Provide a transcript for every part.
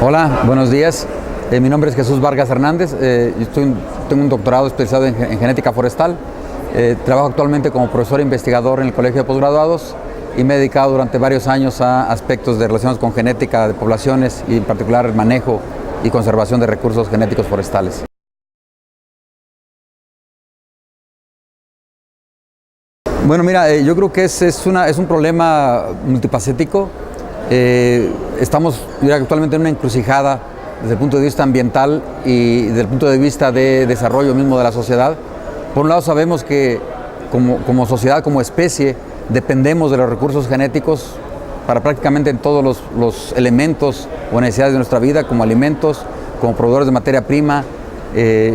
Hola, buenos días. Mi nombre es Jesús Vargas Hernández. Tengo un doctorado especializado en genética forestal. Trabajo actualmente como profesor e investigador en el Colegio de Postgraduados y me he dedicado durante varios años a aspectos relacionados con genética de poblaciones y en particular el manejo y conservación de recursos genéticos forestales. Bueno, mira, yo creo que es un problema multifacético. Estamos actualmente en una encrucijada desde el punto de vista ambiental y desde el punto de vista de desarrollo mismo de la sociedad. Por un lado sabemos que como sociedad, como especie, dependemos de los recursos genéticos para prácticamente en todos los elementos o necesidades de nuestra vida, como alimentos, como proveedores de materia prima,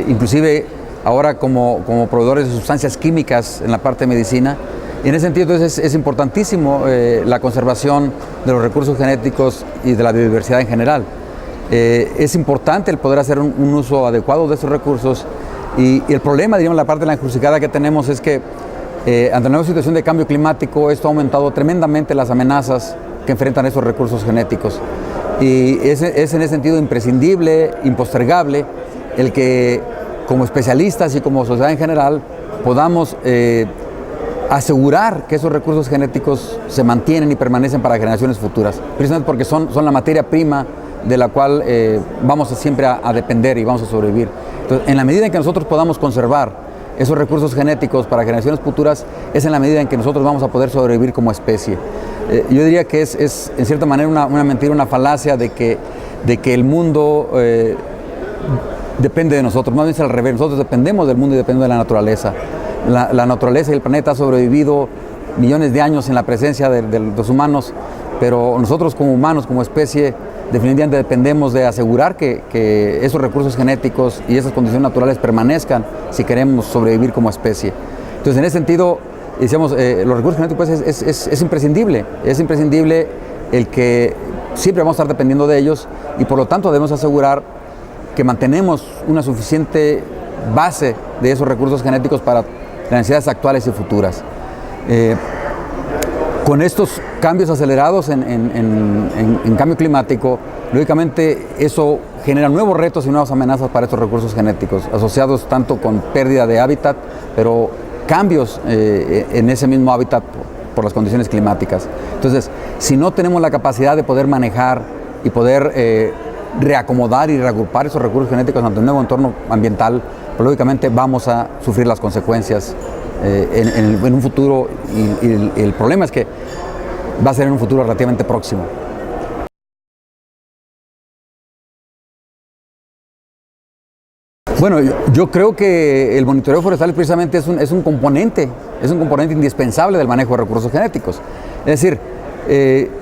inclusive ahora como proveedores de sustancias químicas en la parte de medicina. Y en ese sentido entonces, es importantísimo la conservación de los recursos genéticos y de la biodiversidad en general. Es importante el poder hacer un uso adecuado de esos recursos y el problema, digamos, la parte de la encrucijada que tenemos es que ante la nueva situación de cambio climático esto ha aumentado tremendamente las amenazas que enfrentan esos recursos genéticos. Y es en ese sentido imprescindible, impostergable, el que como especialistas y como sociedad en general podamos asegurar que esos recursos genéticos se mantienen y permanecen para generaciones futuras, precisamente porque son la materia prima de la cual vamos siempre a depender y vamos a sobrevivir. Entonces, en la medida en que nosotros podamos conservar esos recursos genéticos para generaciones futuras, es en la medida en que nosotros vamos a poder sobrevivir como especie. Yo diría que es en cierta manera una mentira, una falacia de que el mundo depende de nosotros, más bien es al revés, nosotros dependemos del mundo y dependemos de la naturaleza. La naturaleza y el planeta ha sobrevivido millones de años en la presencia de los humanos, pero nosotros como humanos, como especie, definitivamente dependemos de asegurar que esos recursos genéticos y esas condiciones naturales permanezcan si queremos sobrevivir como especie. Entonces, en ese sentido, decíamos, los recursos genéticos es imprescindible el que siempre vamos a estar dependiendo de ellos y por lo tanto debemos asegurar que mantenemos una suficiente base de esos recursos genéticos para las necesidades actuales y futuras. Con estos cambios acelerados en cambio climático, lógicamente eso genera nuevos retos y nuevas amenazas para estos recursos genéticos, asociados tanto con pérdida de hábitat, pero cambios en ese mismo hábitat por las condiciones climáticas. Entonces, si no tenemos la capacidad de poder manejar y poder reacomodar y reagrupar esos recursos genéticos ante un nuevo entorno ambiental, pues, lógicamente vamos a sufrir las consecuencias en un futuro y el problema es que va a ser en un futuro relativamente próximo. Bueno, yo creo que el monitoreo forestal precisamente es un componente indispensable del manejo de recursos genéticos. Es decir,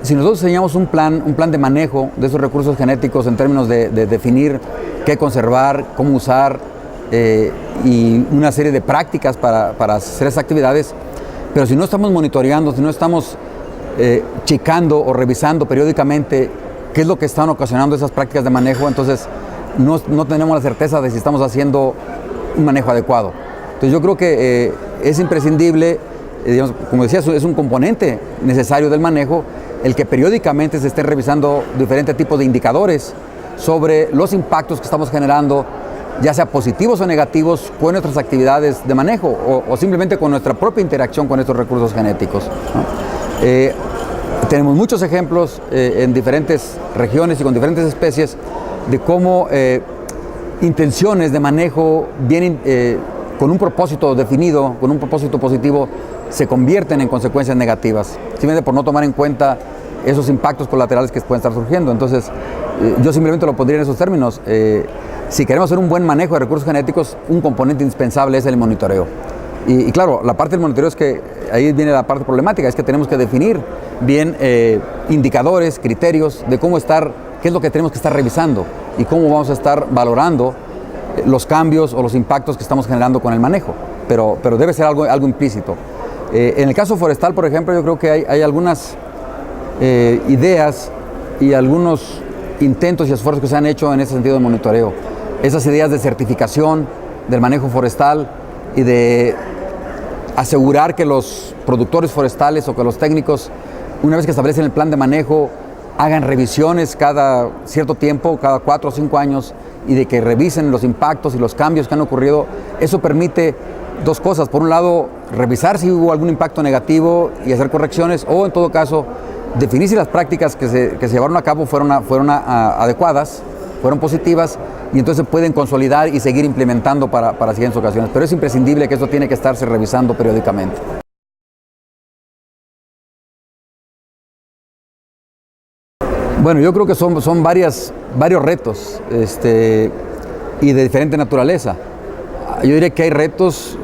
si nosotros diseñamos un plan de manejo de esos recursos genéticos en términos de definir qué conservar, cómo usar y una serie de prácticas para hacer esas actividades, pero si no estamos monitoreando, si no estamos checando o revisando periódicamente qué es lo que están ocasionando esas prácticas de manejo, entonces no tenemos la certeza de si estamos haciendo un manejo adecuado. Entonces yo creo que es imprescindible, digamos, como decía, es un componente necesario del manejo, el que periódicamente se estén revisando diferentes tipos de indicadores sobre los impactos que estamos generando, ya sea positivos o negativos, con nuestras actividades de manejo o simplemente con nuestra propia interacción con estos recursos genéticos, ¿no? Tenemos muchos ejemplos en diferentes regiones y con diferentes especies de cómo intenciones de manejo vienen con un propósito definido, con un propósito positivo, se convierten en consecuencias negativas, simplemente por no tomar en cuenta esos impactos colaterales que pueden estar surgiendo. Entonces, yo simplemente lo pondría en esos términos. Si queremos hacer un buen manejo de recursos genéticos, un componente indispensable es el monitoreo. Y claro, la parte del monitoreo es que ahí viene la parte problemática, es que tenemos que definir bien indicadores, criterios de cómo estar, qué es lo que tenemos que estar revisando y cómo vamos a estar valorando los cambios o los impactos que estamos generando con el manejo. Pero debe ser algo implícito. En el caso forestal, por ejemplo, yo creo que hay algunas ideas y algunos intentos y esfuerzos que se han hecho en ese sentido de monitoreo. Esas ideas de certificación del manejo forestal y de asegurar que los productores forestales o que los técnicos, una vez que establecen el plan de manejo, hagan revisiones cada cierto tiempo, cada 4 o 5 años, y de que revisen los impactos y los cambios que han ocurrido. Eso permite dos cosas: por un lado, revisar si hubo algún impacto negativo y hacer correcciones, o en todo caso, definir si las prácticas que se llevaron a cabo fueron adecuadas, fueron positivas, y entonces se pueden consolidar y seguir implementando para siguientes ocasiones. Pero es imprescindible que eso tiene que estarse revisando periódicamente. Bueno, yo creo que son varios retos y de diferente naturaleza. Yo diría que hay retos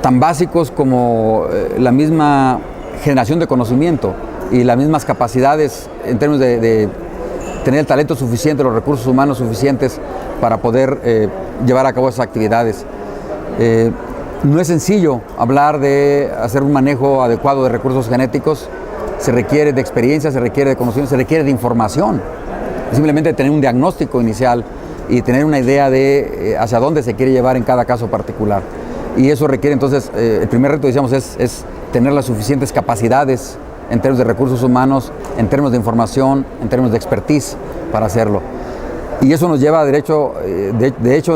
tan básicos como la misma generación de conocimiento y las mismas capacidades en términos de tener el talento suficiente, los recursos humanos suficientes para poder llevar a cabo esas actividades. No es sencillo hablar de hacer un manejo adecuado de recursos genéticos. Se requiere de experiencia, se requiere de conocimiento, se requiere de información. Simplemente tener un diagnóstico inicial y tener una idea de hacia dónde se quiere llevar en cada caso particular. Y eso requiere entonces, el primer reto, decíamos, es tener las suficientes capacidades en términos de recursos humanos, en términos de información, en términos de expertise para hacerlo. Y eso nos lleva de hecho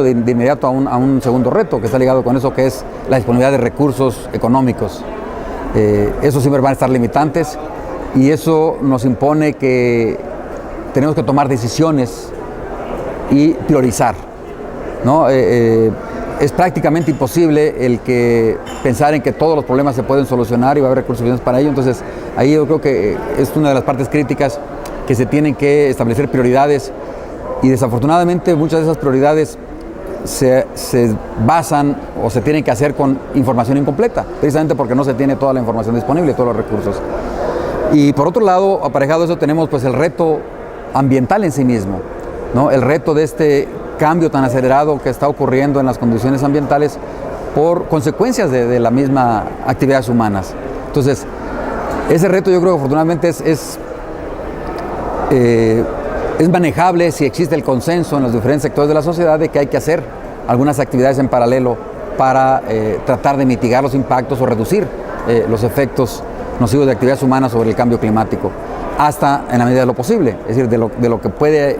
de inmediato a un segundo reto que está ligado con eso, que es la disponibilidad de recursos económicos. Eso siempre van a estar limitantes, y eso nos impone que tenemos que tomar decisiones y priorizar, ¿no? Es prácticamente imposible el que pensar en que todos los problemas se pueden solucionar y va a haber recursos suficientes para ello. Entonces ahí yo creo que es una de las partes críticas, que se tienen que establecer prioridades, y desafortunadamente muchas de esas prioridades se basan o se tienen que hacer con información incompleta, precisamente porque no se tiene toda la información disponible, todos los recursos. Y por otro lado, aparejado a eso, tenemos pues el reto ambiental en sí mismo, ¿no? El reto de este cambio tan acelerado que está ocurriendo en las condiciones ambientales por consecuencias de las mismas actividades humanas. Entonces, ese reto yo creo que afortunadamente es manejable si existe el consenso en los diferentes sectores de la sociedad de que hay que hacer algunas actividades en paralelo para tratar de mitigar los impactos o reducir los efectos nocivos de actividades humanas sobre el cambio climático, hasta en la medida de lo posible, es decir, de lo que puede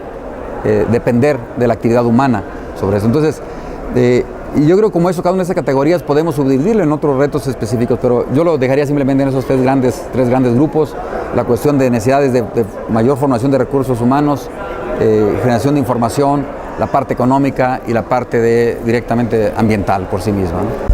depender de la actividad humana sobre eso. Entonces, y yo creo que como eso, cada una de esas categorías podemos subdividirlo en otros retos específicos, pero yo lo dejaría simplemente en esos tres grandes grupos: la cuestión de necesidades de mayor formación de recursos humanos, generación de información, la parte económica y la parte directamente ambiental por sí misma, ¿no?